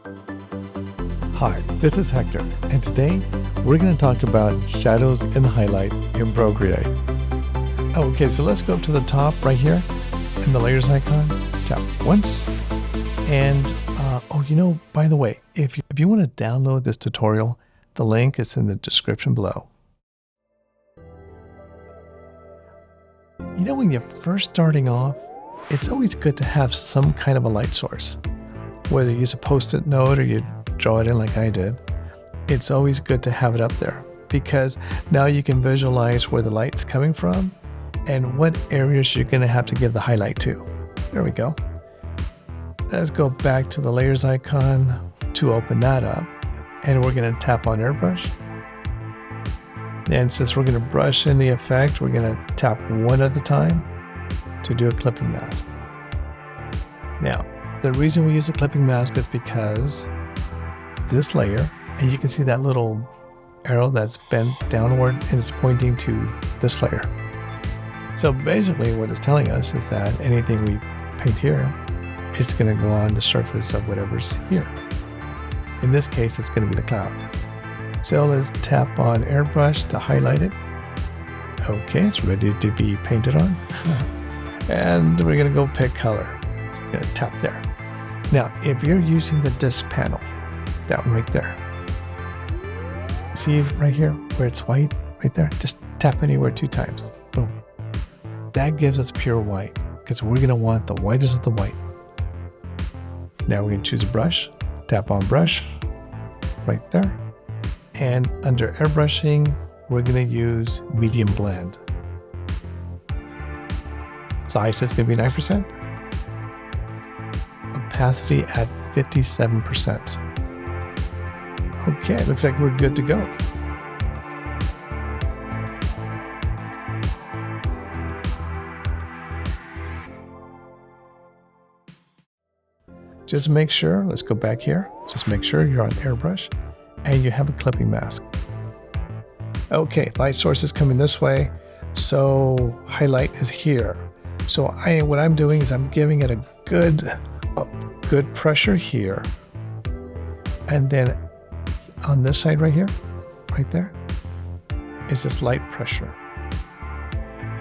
Hi, this is Hector, and today we're going to talk about shadows and highlight in Procreate. Okay, so let's go up to the top right here in the layers icon, tap once, and by the way, if you want to download this tutorial, the link is in the description below. When you're first starting off, it's always good to have some kind of a light source. Whether you use a post-it note or you draw it in like I did, it's always good to have it up there because now you can visualize where the light's coming from and what areas you're going to have to give the highlight to. There we go. Let's go back to the layers icon to open that up, and we're going to tap on airbrush. And since we're going to brush in the effect, we're going to tap one at a time to do a clipping mask. Now, the reason we use a clipping mask is because this layer, and you can see that little arrow that's bent downward and it's pointing to this layer. So basically what it's telling us is that anything we paint here, it's going to go on the surface of whatever's here. In this case, it's going to be the cloud. So let's tap on airbrush to highlight it. Okay, it's ready to be painted on. And we're going to go pick color. Going to tap there. Now, if you're using the disk panel, that one right there. See right here where it's white, right there? Just tap anywhere 2 times. Boom. That gives us pure white because we're going to want the whitest of the white. Now we're going to choose a brush. Tap on brush right there. And under airbrushing, we're going to use medium blend. Size is going to be 9%. Opacity at 57%. Okay, looks like we're good to go. Just make sure, let's go back here. Just make sure you're on airbrush and you have a clipping mask. Okay, light source is coming this way. So highlight is here. So what I'm doing is I'm giving it a good pressure here. And then on this side right here, right there, is this light pressure.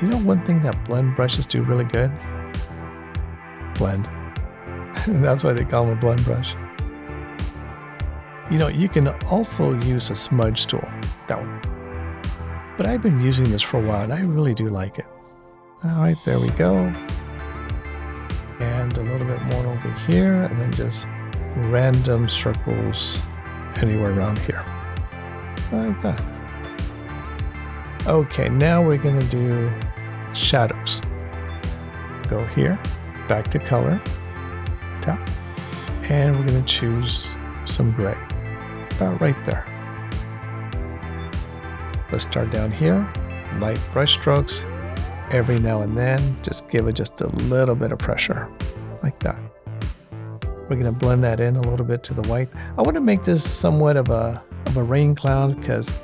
One thing that blend brushes do really good? Blend. That's why they call them a blend brush. You can also use a smudge tool, that one. But I've been using this for a while and I really do like it. All right, there we go. And a little bit more over here, and then just random circles anywhere around here. Like that. Okay, now we're going to do shadows. Go here, back to color, tap, and we're going to choose some gray. About right there. Let's start down here, light brush strokes. Every now and then, just give it just a little bit of pressure, like that. We're going to blend that in a little bit to the white. I want to make this somewhat of a rain cloud because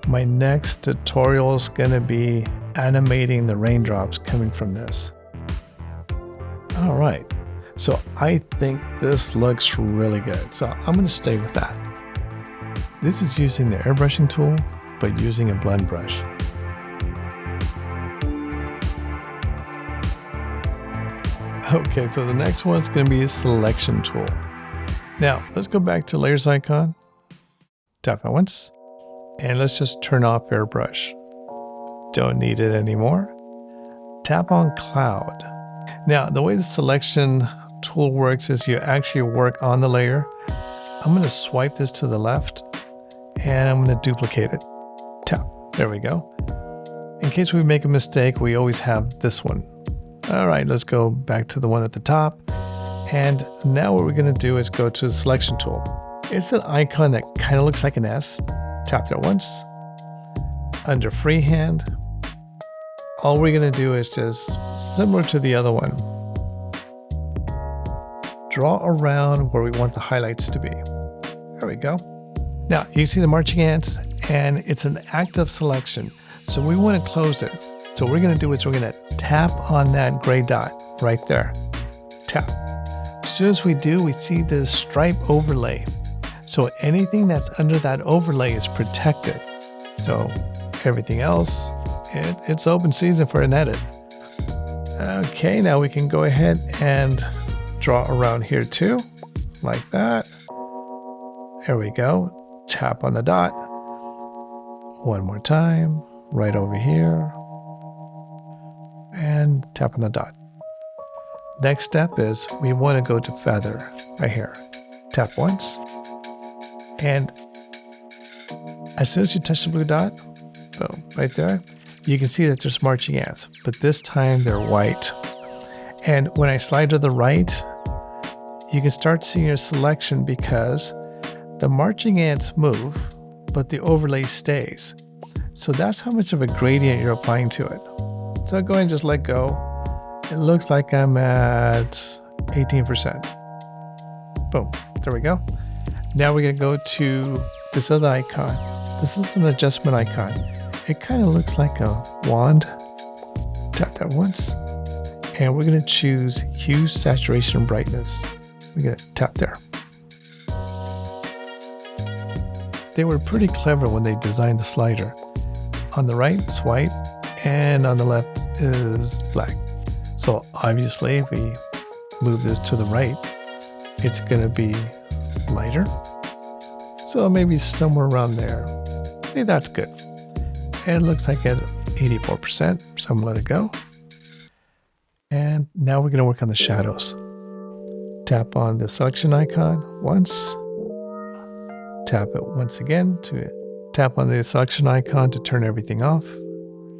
my next tutorial is going to be animating the raindrops coming from this. All right, so I think this looks really good. So I'm going to stay with that. This is using the airbrushing tool, but using a blend brush. Okay, so the next one is going to be a selection tool. Now, let's go back to layers icon, tap that once, and let's just turn off airbrush. Don't need it anymore. Tap on cloud. Now, the way the selection tool works is you actually work on the layer. I'm going to swipe this to the left, and I'm going to duplicate it. Tap. There we go. In case we make a mistake, we always have this one. All right, let's go back to the one at the top. And now what we're going to do is go to the selection tool. It's an icon that kind of looks like an S. Tap there once. Under freehand, all we're going to do is just similar to the other one. Draw around where we want the highlights to be. There we go. Now you see the marching ants, and it's an active selection. So we want to close it. So what we're going to do is we're going to tap on that gray dot right there. Tap. As soon as we do, we see this stripe overlay. So anything that's under that overlay is protected. So everything else, it's open season for an edit. Okay, now we can go ahead and draw around here too, like that. There we go. Tap on the dot. One more time, right over here. And tap on the dot. Next step is we want to go to feather right here. Tap once. And as soon as you touch the blue dot, boom, right there, you can see that there's marching ants, but this time they're white. And when I slide to the right, you can start seeing your selection because the marching ants move, but the overlay stays. So that's how much of a gradient you're applying to it. So go ahead and just let go. It looks like I'm at 18%. Boom, there we go. Now we're gonna go to this other icon. This is an adjustment icon. It kind of looks like a wand. Tap that once. And we're gonna choose hue, saturation, and brightness. We're gonna tap there. They were pretty clever when they designed the slider. On the right, it's white, and on the left is black. So obviously, if we move this to the right, it's gonna be lighter. So maybe somewhere around there. Hey, that's good. And it looks like at 84%, so I'm gonna let it go. And now we're gonna work on the shadows. Tap on the selection icon once. Tap it once again to tap on the selection icon to turn everything off.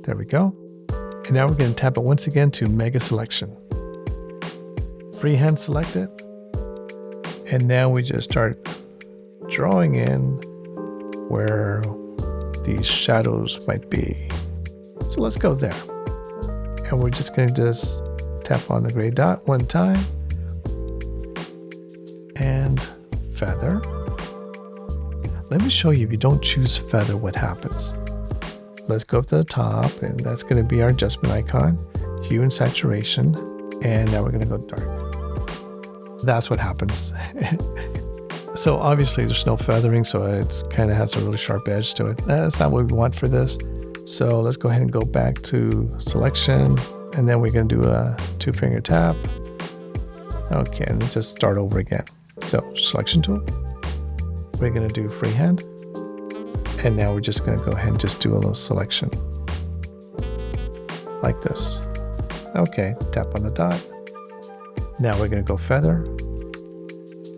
There we go. And now we're going to tap it once again to mega selection. Freehand select it. And now we just start drawing in where these shadows might be. So let's go there. And we're just going to just tap on the gray dot one time. And feather. Let me show you, if you don't choose feather, what happens. Let's go up to the top, and that's going to be our adjustment icon, hue and saturation, and now we're going to go dark. That's what happens. So obviously there's no feathering, so it kind of has a really sharp edge to it. That's not what we want for this. So let's go ahead and go back to selection, and then we're going to do a 2-finger tap. Okay, and then just start over again. So selection tool. We're going to do freehand. And now we're just going to go ahead and just do a little selection. Like this. Okay, tap on the dot. Now we're going to go feather.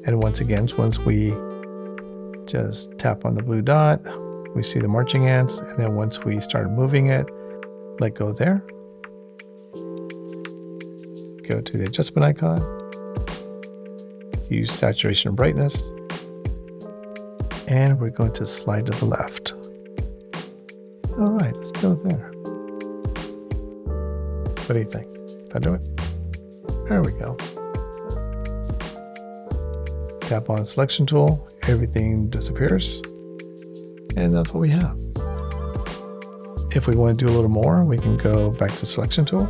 And once again, once we just tap on the blue dot, we see the marching ants. And then once we start moving it, let go there. Go to the adjustment icon. Use saturation and brightness. And we're going to slide to the left. All right, let's go there. What do you think? If I do it? There we go. Tap on selection tool, everything disappears. And that's what we have. If we want to do a little more, we can go back to selection tool.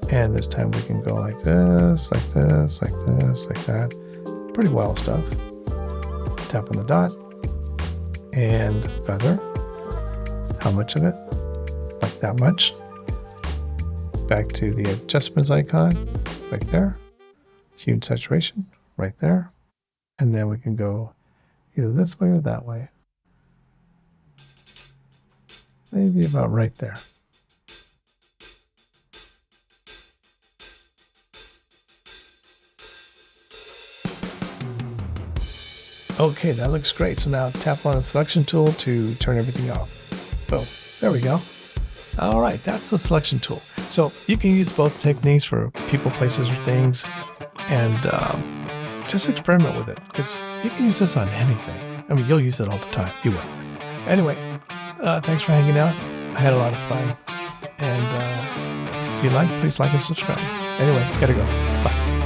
And this time we can go like this, like this, like this, like that. Pretty wild stuff. Tap on the dot and feather. How much of it? Like that much. Back to the adjustments icon right there. Hue and saturation right there. And then we can go either this way or that way. Maybe about right there. Okay, that looks great. So now tap on the selection tool to turn everything off. Boom, there we go. All right, that's the selection tool. So you can use both techniques for people, places, or things, and just experiment with it, because you can use this on anything. I mean, you'll use it all the time. You will. Anyway, thanks for hanging out. I had a lot of fun. And if you like, please like and subscribe. Anyway, gotta go. Bye.